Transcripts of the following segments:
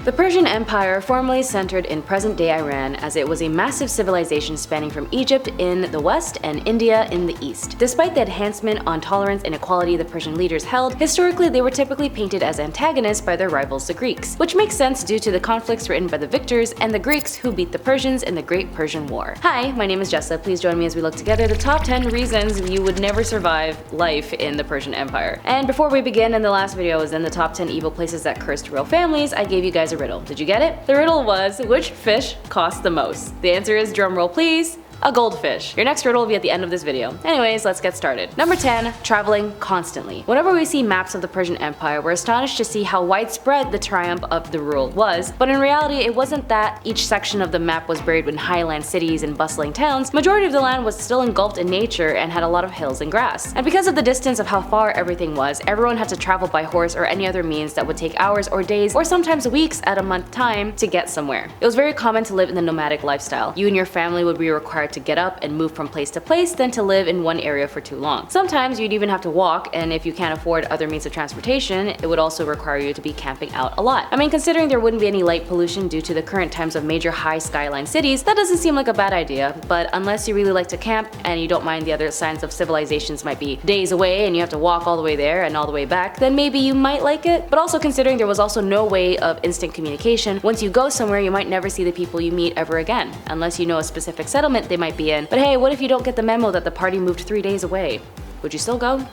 The Persian Empire formerly centered in present-day Iran, as it was a massive civilization spanning from Egypt in the west and India in the east. Despite the enhancement on tolerance and equality the Persian leaders held, historically they were typically painted as antagonists by their rivals the Greeks, which makes sense due to the conflicts written by the victors and the Greeks who beat the Persians in the Great Persian War. Hi, my name is Jessa. Please join me as we look together the top 10 reasons you would never survive life in the Persian Empire. And before we begin, in the last video I was in the top 10 evil places that cursed royal families, I gave you guys a riddle. Did you get it? The riddle was, which fish costs the most? The answer is, drumroll please, a goldfish. Your next riddle will be at the end of this video. Anyways, let's get started. Number 10. Traveling constantly. Whenever we see maps of the Persian Empire, we're astonished to see how widespread the triumph of the rule was, but in reality it wasn't that each section of the map was buried in highland cities and bustling towns. Majority of the land was still engulfed in nature and had a lot of hills and grass. And because of the distance of how far everything was, everyone had to travel by horse or any other means that would take hours or days or sometimes weeks at a month time to get somewhere. It was very common to live in the nomadic lifestyle. You and your family would be required to get up and move from place to place than to live in one area for too long. Sometimes you'd even have to walk, and if you can't afford other means of transportation, it would also require you to be camping out a lot. I mean, considering there wouldn't be any light pollution due to the current times of major high skyline cities, that doesn't seem like a bad idea, but unless you really like to camp and you don't mind the other signs of civilizations might be days away and you have to walk all the way there and all the way back, then maybe you might like it. But also considering there was also no way of instant communication, once you go somewhere you might never see the people you meet ever again, unless you know a specific settlement they might be in. But hey, what if you don't get the memo that the party moved 3 days away? Would you still go?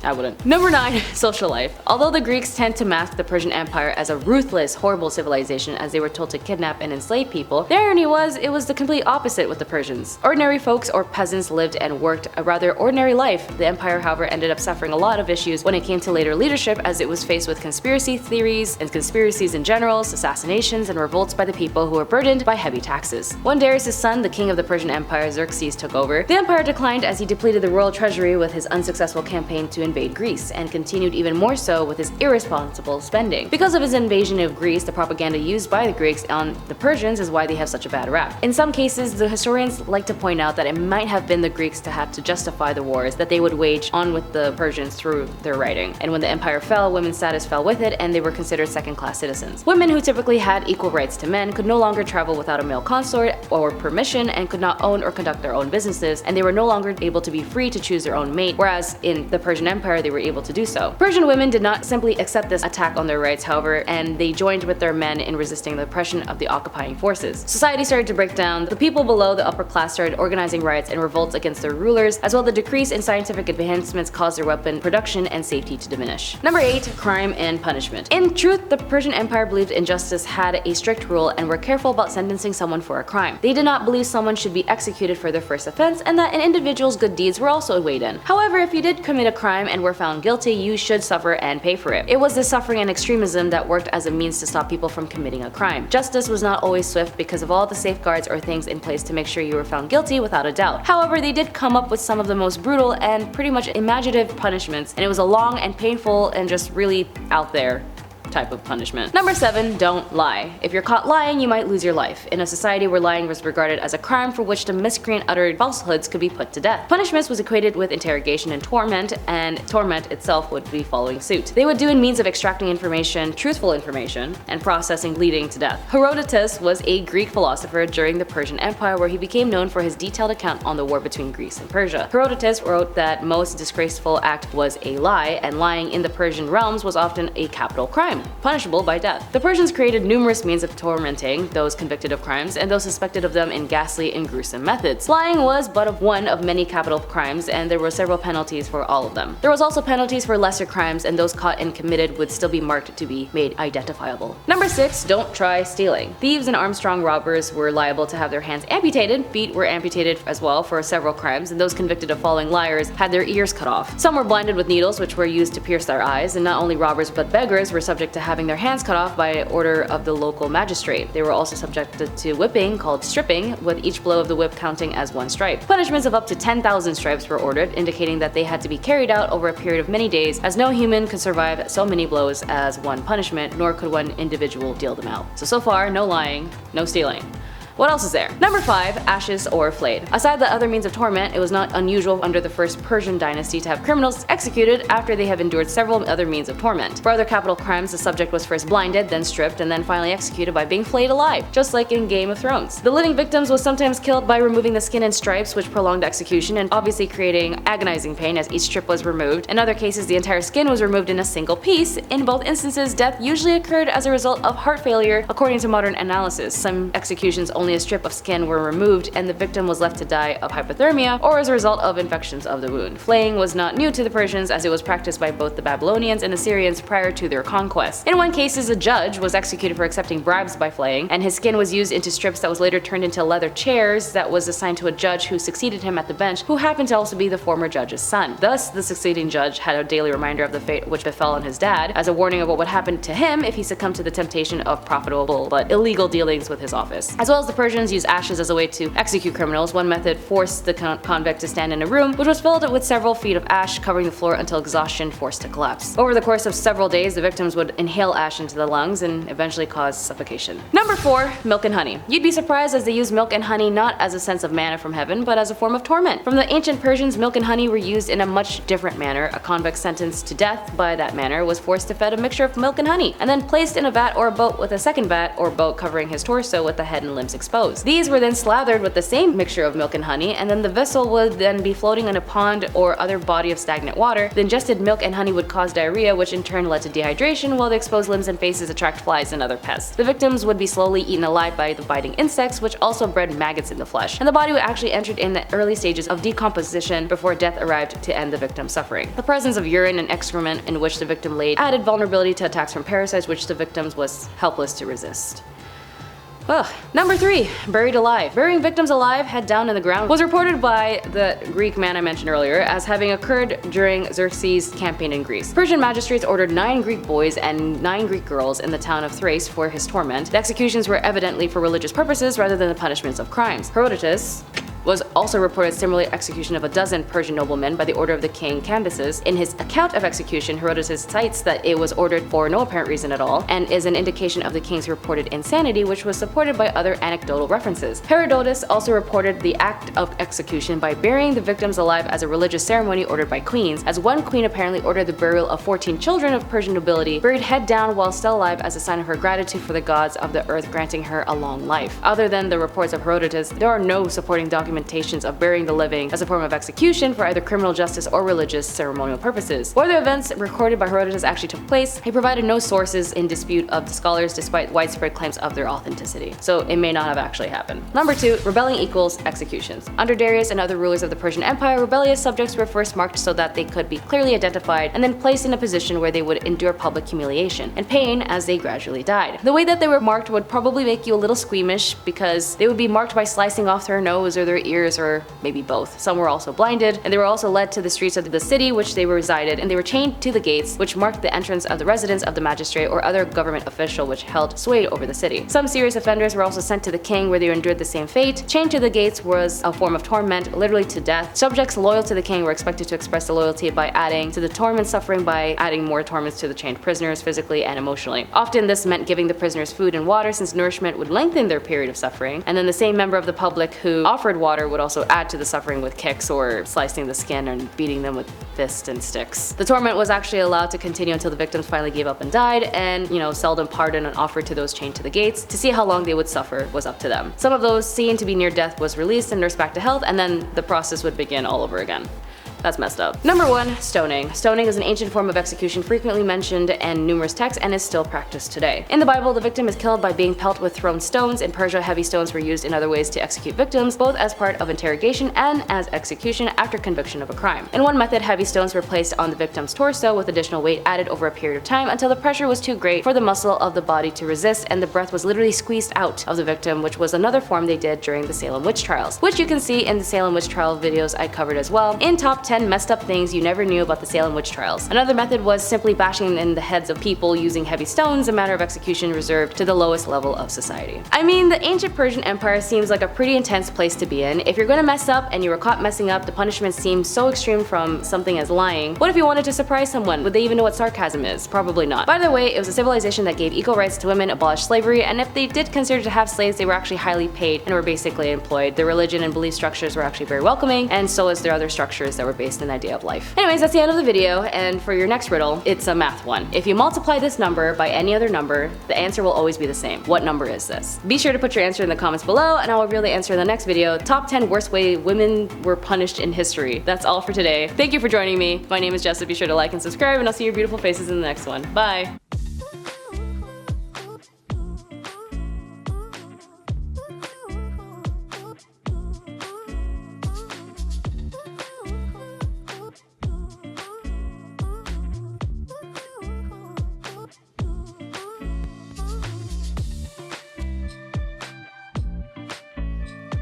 I wouldn't. Number 9. Social life. Although the Greeks tend to mask the Persian Empire as a ruthless, horrible civilization as they were told to kidnap and enslave people, the irony was it was the complete opposite with the Persians. Ordinary folks or peasants lived and worked a rather ordinary life. The empire, however, ended up suffering a lot of issues when it came to later leadership, as it was faced with conspiracy theories and conspiracies in general, assassinations, and revolts by the people who were burdened by heavy taxes. When Darius' son, the king of the Persian Empire, Xerxes, took over, the empire declined as he depleted the royal treasury with his unsuccessful campaign to invade Greece, and continued even more so with his irresponsible spending. Because of his invasion of Greece, the propaganda used by the Greeks on the Persians is why they have such a bad rap. In some cases, the historians like to point out that it might have been the Greeks to have to justify the wars that they would wage on with the Persians through their writing. And when the empire fell, women's status fell with it, and they were considered second-class citizens. Women who typically had equal rights to men could no longer travel without a male consort or permission, and could not own or conduct their own businesses, and they were no longer able to be free to choose their own mate, whereas in the Persian Empire they were able to do so. Persian women did not simply accept this attack on their rights, however, and they joined with their men in resisting the oppression of the occupying forces. Society started to break down. The people below the upper class started organizing riots and revolts against their rulers, as well the decrease in scientific advancements caused their weapon production and safety to diminish. Number 8. Crime and punishment. In truth, the Persian Empire believed injustice had a strict rule and were careful about sentencing someone for a crime. They did not believe someone should be executed for their first offense, and that an individual's good deeds were also weighed in. However, if you did commit a crime and were found guilty, you should suffer and pay for it. It was the suffering and extremism that worked as a means to stop people from committing a crime. Justice was not always swift because of all the safeguards or things in place to make sure you were found guilty without a doubt. However, they did come up with some of the most brutal and pretty much imaginative punishments, and it was a long and painful and just really out there type of punishment. Number 7. Don't lie. If you're caught lying, you might lose your life. In a society where lying was regarded as a crime for which the miscreant uttered falsehoods could be put to death, punishments was equated with interrogation and torment itself would be following suit. They would do in means of extracting information, truthful information, and processing leading to death. Herodotus was a Greek philosopher during the Persian Empire, where he became known for his detailed account on the war between Greece and Persia. Herodotus wrote that most disgraceful act was a lie, and lying in the Persian realms was often a capital crime, punishable by death. The Persians created numerous means of tormenting those convicted of crimes and those suspected of them in ghastly and gruesome methods. Lying was but one of many capital crimes, and there were several penalties for all of them. There was also penalties for lesser crimes, and those caught and committed would still be marked to be made identifiable. Number 6. Don't try stealing. Thieves and armstrong robbers were liable to have their hands amputated. Feet were amputated as well for several crimes, and those convicted of falling liars had their ears cut off. Some were blinded with needles, which were used to pierce their eyes, and not only robbers but beggars were subject to having their hands cut off by order of the local magistrate. They were also subjected to whipping, called stripping, with each blow of the whip counting as one stripe. Punishments of up to 10,000 stripes were ordered, indicating that they had to be carried out over a period of many days, as no human could survive so many blows as one punishment, nor could one individual deal them out. So far, no lying, no stealing. What else is there? Number 5. Ashes or flayed. Aside the other means of torment, it was not unusual under the first Persian dynasty to have criminals executed after they have endured several other means of torment. For other capital crimes, the subject was first blinded, then stripped, and then finally executed by being flayed alive, just like in Game of Thrones. The living victims was sometimes killed by removing the skin in stripes, which prolonged execution and obviously creating agonizing pain as each strip was removed. In other cases, the entire skin was removed in a single piece. In both instances, death usually occurred as a result of heart failure, according to modern analysis. Some executions, only a strip of skin were removed and the victim was left to die of hypothermia or as a result of infections of the wound. Flaying was not new to the Persians, as it was practiced by both the Babylonians and Assyrians prior to their conquest. In one case, a judge was executed for accepting bribes by flaying, and his skin was used into strips that was later turned into leather chairs that was assigned to a judge who succeeded him at the bench, who happened to also be the former judge's son. Thus, the succeeding judge had a daily reminder of the fate which befell on his dad, as a warning of what would happen to him if he succumbed to the temptation of profitable but illegal dealings with his office. As well as the Persians used ashes as a way to execute criminals. One method forced the convict to stand in a room which was filled with several feet of ash covering the floor until exhaustion forced to collapse. Over the course of several days, the victims would inhale ash into the lungs and eventually cause suffocation. Number 4. Milk and honey. You'd be surprised as they use milk and honey not as a sense of manna from heaven, but as a form of torment. From the ancient Persians, milk and honey were used in a much different manner. A convict sentenced to death by that manner was forced to fed a mixture of milk and honey, and then placed in a vat or a boat with a second vat or boat covering his torso with the head and limbs exposed. These were then slathered with the same mixture of milk and honey, and then the vessel would then be floating in a pond or other body of stagnant water. The ingested milk and honey would cause diarrhea, which in turn led to dehydration, while the exposed limbs and faces attract flies and other pests. The victims would be slowly eaten alive by the biting insects, which also bred maggots in the flesh, and the body would actually enter in the early stages of decomposition before death arrived to end the victim's suffering. The presence of urine and excrement in which the victim laid added vulnerability to attacks from parasites, which the victims was helpless to resist. Ugh. Number 3. Buried alive. Burying victims alive, head down in the ground, was reported by the Greek man I mentioned earlier as having occurred during Xerxes' campaign in Greece. Persian magistrates ordered 9 Greek boys and 9 Greek girls in the town of Thrace for his torment. The executions were evidently for religious purposes rather than the punishments of crimes. Herodotus was also reported similar execution of a dozen Persian noblemen by the order of the king Cambyses. In his account of execution, Herodotus cites that it was ordered for no apparent reason at all, and is an indication of the king's reported insanity, which was supported by other anecdotal references. Herodotus also reported the act of execution by burying the victims alive as a religious ceremony ordered by queens, as one queen apparently ordered the burial of 14 children of Persian nobility, buried head down while still alive as a sign of her gratitude for the gods of the earth granting her a long life. Other than the reports of Herodotus, there are no supporting documentations of burying the living as a form of execution for either criminal justice or religious ceremonial purposes. Whether events recorded by Herodotus actually took place, he provided no sources in dispute of the scholars despite widespread claims of their authenticity. So it may not have actually happened. Number 2. Rebelling equals executions. Under Darius and other rulers of the Persian Empire, rebellious subjects were first marked so that they could be clearly identified and then placed in a position where they would endure public humiliation and pain as they gradually died. The way that they were marked would probably make you a little squeamish, because they would be marked by slicing off their nose or their ears, or maybe both. Some were also blinded, and they were also led to the streets of the city which they resided, and they were chained to the gates which marked the entrance of the residence of the magistrate or other government official which held sway over the city. Some serious offenders were also sent to the king, where they endured the same fate. Chained to the gates was a form of torment, literally to death. Subjects loyal to the king were expected to express the loyalty by adding to the torment suffering by adding more torments to the chained prisoners physically and emotionally. Often this meant giving the prisoners food and water, since nourishment would lengthen their period of suffering, and then the same member of the public who offered water would also add to the suffering with kicks or slicing the skin and beating them with fists and sticks. The torment was actually allowed to continue until the victims finally gave up and died, and seldom pardon and offered to those chained to the gates. To see how long they would suffer was up to them. Some of those seen to be near death was released and nursed back to health, and then the process would begin all over again. That's messed up. Number 1. Stoning. Stoning is an ancient form of execution frequently mentioned in numerous texts and is still practiced today. In the Bible, the victim is killed by being pelted with thrown stones. In Persia, heavy stones were used in other ways to execute victims, both as part of interrogation and as execution after conviction of a crime. In one method, heavy stones were placed on the victim's torso with additional weight added over a period of time until the pressure was too great for the muscle of the body to resist and the breath was literally squeezed out of the victim, which was another form they did during the Salem witch trials, which you can see in the Salem witch trial videos I covered as well. In top 10 10 messed up things you never knew about the Salem witch trials. Another method was simply bashing in the heads of people using heavy stones, a matter of execution reserved to the lowest level of society. I mean, the ancient Persian Empire seems like a pretty intense place to be in. If you're gonna mess up and you were caught messing up, the punishment seems so extreme from something as lying. What if you wanted to surprise someone? Would they even know what sarcasm is? Probably not. By the way, it was a civilization that gave equal rights to women, abolished slavery, and if they did consider to have slaves, they were actually highly paid and were basically employed. Their religion and belief structures were actually very welcoming, and so is their other structures that were based on the idea of life. Anyways, that's the end of the video, and for your next riddle, it's a math one. If you multiply this number by any other number, the answer will always be the same. What number is this? Be sure to put your answer in the comments below, and I will reveal the answer in the next video. Top 10 worst way women were punished in history. That's all for today. Thank you for joining me. My name is Jessa. Be sure to like and subscribe, and I'll see your beautiful faces in the next one. Bye!